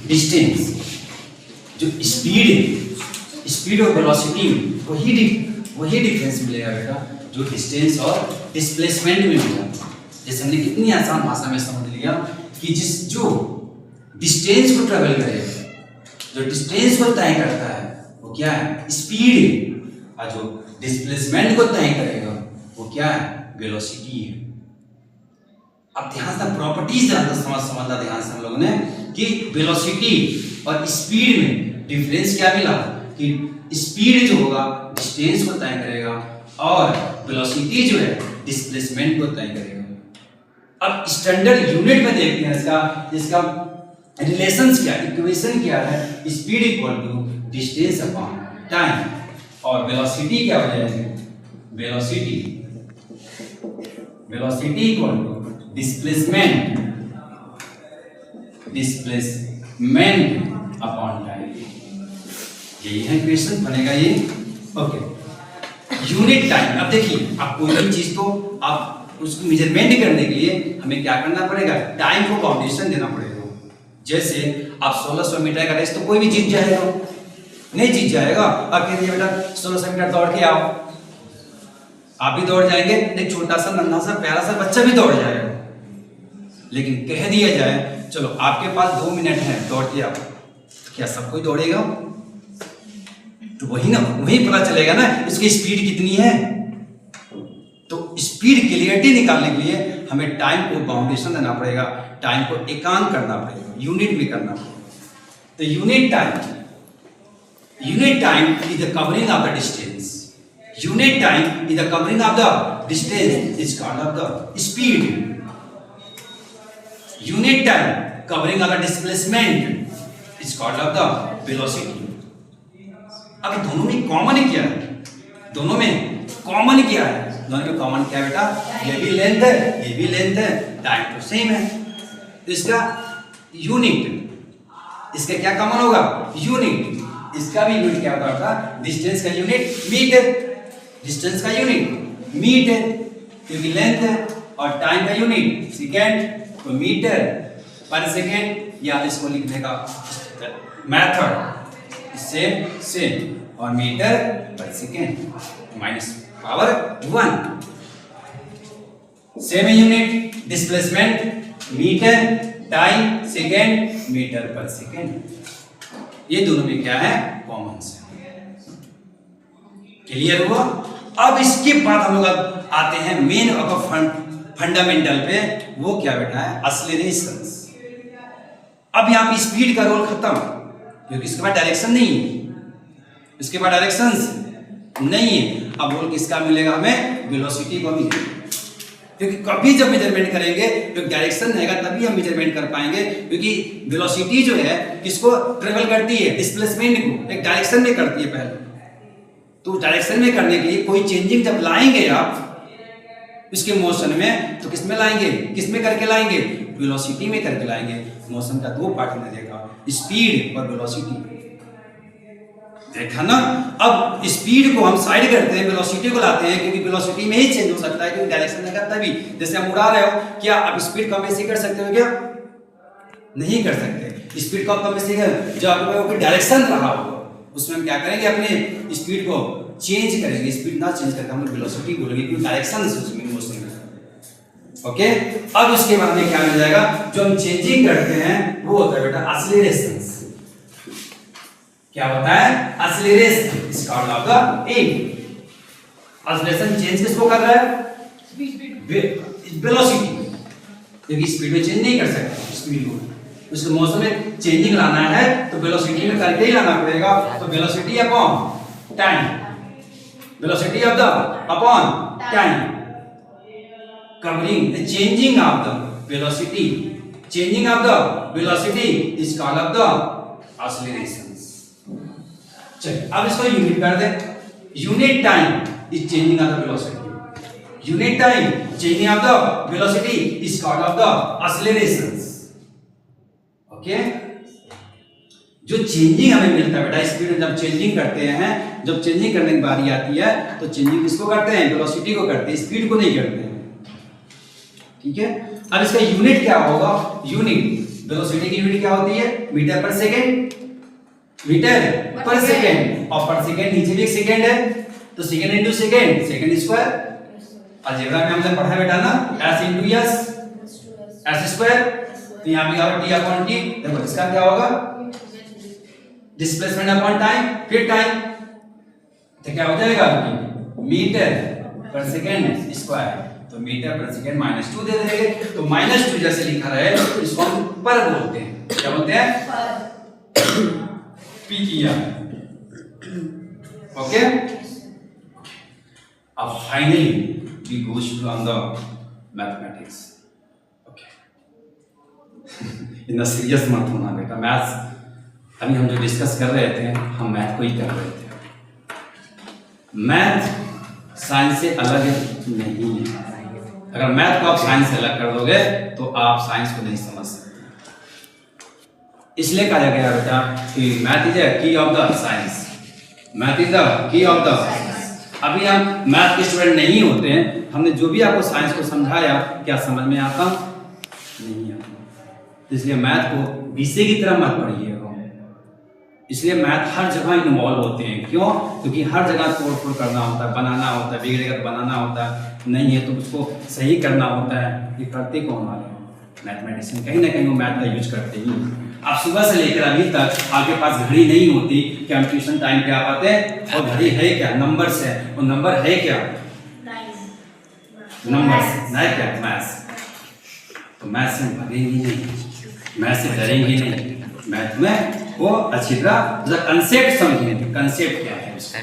Distance, जो speed है, speed और वेलोसिटी वही डिफरेंस मिलेगा बेटा जो डिस्टेंस और डिस्प्लेसमेंट में मिला। जैसे हमने कितनी आसान भाषा में समझ लिया कि जो डिस्टेंस को ट्रेवल करेगा, जो डिस्टेंस को तय करता है वो क्या है, स्पीड है, और जो डिस्प्लेसमेंट को तय करेगा वो क्या है, वेलोसिटी है। अब ध्यान से प्रॉपर्टीज समझना ध्यान से हम लोगों ने कि वेलोसिटी और स्पीड में डिफरेंस क्या मिला कि स्पीड जो होगा डिस्टेंस को तय करेगा और वेलोसिटी जो है डिस्प्लेसमेंट को तय करेगा। अब स्टैंडर्ड यूनिट में देखते हैं इसका रिलेशंस क्या, इक्वेशन क्या है, speed equal to distance upon time और वेलोसिटी क्या हो जाएगी, velocity equal to displacement upon time. यही है इक्वेशन बनेगा ये। Okay, unit time. अब देखिए आप कोई भी चीज को आप उसको मेजरमेंट करने के लिए हमें क्या करना पड़ेगा, टाइम को बाउंडेशन देना पड़ेगा। जैसे आप 1600 मीटर का रेस तो कोई भी जीत जाएगा, नहीं जीत जाएगा। अब कह दिए बेटा 1600 मीटर दौड़ के आओ, आप भी दौड़ जाएंगे, एक छोटा सा नन्हा सा प्यारा सा बच्चा भी दौड़ जाएगा। लेकिन कह दिया जाए चलो आपके पास 2 मिनट है, दौड़ के आओ, क्या सब कोई दौड़ेगा? तो वही ना, वही पता चलेगा ना उसकी स्पीड कितनी है। तो स्पीड क्लियरिटी निकालने के लिए हमें टाइम को बाउंडेशन देना पड़ेगा, टाइम को एकांक करना पड़ेगा, यूनिट में करना पड़ेगा। तो unit time is the covering of the distance, unit time is the covering of the distance is called of the speed. Unit time covering of the displacement is called of the velocity. अब दोनों में common क्या है, दोनों में common क्या है बेटा, ये भी लेंथ है, ये भी लेंथ है, टाइम तो सेम है। तो इसका यूनिट, इसका क्या कॉमन होगा, यूनिट। इसका भी यूनिट क्या होगा, डिस्टेंस का यूनिट मीटर, डिस्टेंस का यूनिट मीटर क्योंकि लेंथ है, और टाइम का यूनिट सेकेंड, तो मीटर पर सेकेंड, या इसको लिखने का मेथड सेम और मीटर पर second minus power 1। Same unit, displacement metre, time second, metre पर सेकेंड। ये दोनों में क्या है, कॉमन से। क्लियर हुआ? अब इसके बाद हम लोग आते हैं मेन फंडामेंटल पे, वो क्या बेटा है, एक्सीलरेशन। अब यहाँ पे स्पीड का रोल खत्म, क्योंकि इसके बाद डायरेक्शन नहीं है, इसके बाद डायरेक्शंस नहीं है। अब रोल किसका मिलेगा हमें, वेलोसिटी को मिलेगा। क्योंकि कभी जब मेजरमेंट करेंगे तो डायरेक्शन रहेगा तभी हम मेजरमेंट कर पाएंगे, क्योंकि वेलोसिटी जो है किसको ट्रेवल करती है, डिस्प्लेसमेंट को एक डायरेक्शन में करती है पहले। तो डायरेक्शन में करने के लिए कोई चेंजिंग जब लाएंगे आप इसके मोशन में, तो किस में लाएंगे, किस में करके लाएंगे, वेलोसिटी में करके लाएंगे। मोशन का दो पार्ट में देखा, स्पीड और वेलोसिटी, देखा ना। अब स्पीड को हम साइड करते हैं, वेलोसिटी को लाते हैं, क्योंकि वेलोसिटी में ही चेंज हो सकता है, क्योंकि डायरेक्शन में करता भी। जैसे हम उड़ा रहे हो, क्या आप स्पीड कम बेसी कर सकते हो क्या, नहीं कर सकते। स्पीड कम बेसी कर, जो आपको डायरेक्शन रहा हो उसमें हम क्या करेंगे, अपने स्पीड को चेंज करेंगे। स्पीड ना चेंज करके हम लोग वेलोसिटी बोलेंगे, क्योंकि डायरेक्शन से उसमें मोशन में। ओके, अब उसके बाद में क्या मिल जाएगा, जो हम चेंजिंग करते हैं वो होता है बेटा एक्सीलरेशन। क्या होता है, acceleration is called of the aim. Acceleration change किसको कर रहा है, वेलोसिटी, क्योंकि स्पीड में चेंज नहीं कर सकते स्पीड को। उसके मौसम में चेंजिंग लाना है तो वेलोसिटी में करके ही लाना पड़ेगा। तो velocity upon time, velocity of the upon time covering the changing of the velocity, changing of the velocity is called of the accelerations। चलिए अब इसको यूनिट कर दे। Unit time is changing of the velocity, unit time changing of the velocity is called of the accelerations. Okay, जो changing हमें मिलता है बेटा स्पीड में, जब चेंजिंग करते हैं, जब चेंजिंग करने की बारी आती है तो चेंजिंग किसको करते हैं, वेलोसिटी को करते हैं, स्पीड को नहीं करते हैं। ठीक है, अब इसका यूनिट क्या होगा, यूनिट वेलोसिटी की यूनिट क्या होती है? मीटर पर सेकंड, मीटर पर सेकंड, और पर सेकंड नीचे भी एक सेकंड है, तो second into second, second square. Algebra में हमने पढ़ा बेटा ना, s इनटू s स्क्वायर, तो यहां भी आवर t अपॉन t। देखो इसका क्या होगा? डिस्प्लेसमेंट अपॉन टाइम, फिर टाइम, तो क्या हो जाएगा आपकी मीटर पर सेकंड स्क्वायर, तो मीटर पर सेकंड -2 दे देंगे। तो -2 जैसे लिखा रहे तो इसको हम पर बोलते हैं। क्या बोलते हैं? PER। ओके, अब finally we goes to on the mathematics. Okay, इतना सीरियस मत होना बेटा। मैथ्स अभी हम जो डिस्कस कर रहे थे, हम मैथ को ही कर रहे थे। मैथ साइंस से अलग नहीं है। अगर मैथ को आप साइंस से अलग कर दोगे तो आप साइंस को नहीं समझ सकते। इसलिए कहा गया बेटा कि math is the key of the science, math is the key of the science. अभी हम मैथ के स्टूडेंट नहीं होते हैं, हमने जो भी आपको साइंस को समझाया, क्या समझ में आता? नहीं आता। इसलिए मैथ को विषय की तरह मत पढ़िएगा। इसलिए मैथ हर जगह इन्वॉल्व होते हैं। क्यों? क्योंकि हर जगह तोड़ फोड़ करना होता है, बनाना होता है, बिगड़ेगा तो बनाना होता है, नहीं है तो उसको सही करना होता है। ये करते कौन वाले हैं? मैथमेटिशियन। कहीं ना कहीं वो मैथ का यूज करते ही। आप सुबह से लेकर अभी तक आपके पास घड़ी नहीं होती कि हम ट्यूशन टाइम पे आ पाते हैं, और घड़ी है क्या? नंबर्स है। और नंबर है क्या? नंबर्स नहीं, क्या मैथ्स। तो मैथ से भागेंगे नहीं, मैथ से डरेंगे नहीं। मैथ में वो अच्छी तरह कंसेप्ट समझने, कंसेप्ट क्या है उसका।